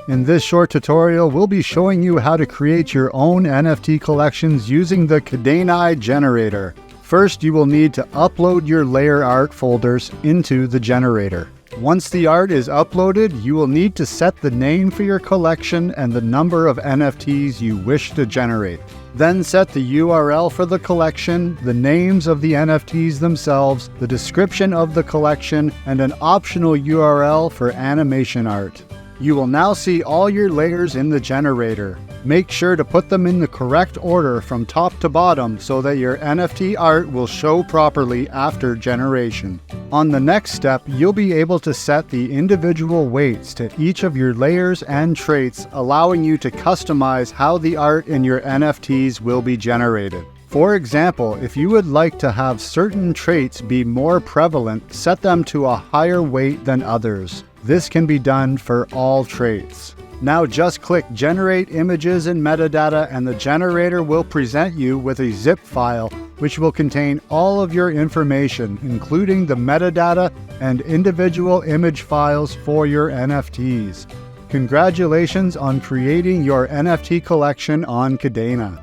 In this short tutorial, we'll be showing you how to create your own NFT collections using the Kadenai generator. First, you will need to upload your layer art folders into the generator. Once the art is uploaded, you will need to set the name for your collection and the number of NFTs you wish to generate. Then set the URL for the collection, the names of the NFTs themselves, the description of the collection, and an optional URL for animation art. You will now see all your layers in the generator. Make sure to put them in the correct order from top to bottom so that your NFT art will show properly after generation. On the next step, you'll be able to set the individual weights to each of your layers and traits, allowing you to customize how the art in your NFTs will be generated. For example, if you would like to have certain traits be more prevalent, set them to a higher weight than others. This can be done for all traits. Now just click Generate Images and Metadata and the generator will present you with a zip file which will contain all of your information, including the metadata and individual image files for your NFTs. Congratulations on creating your NFT collection on Kadena.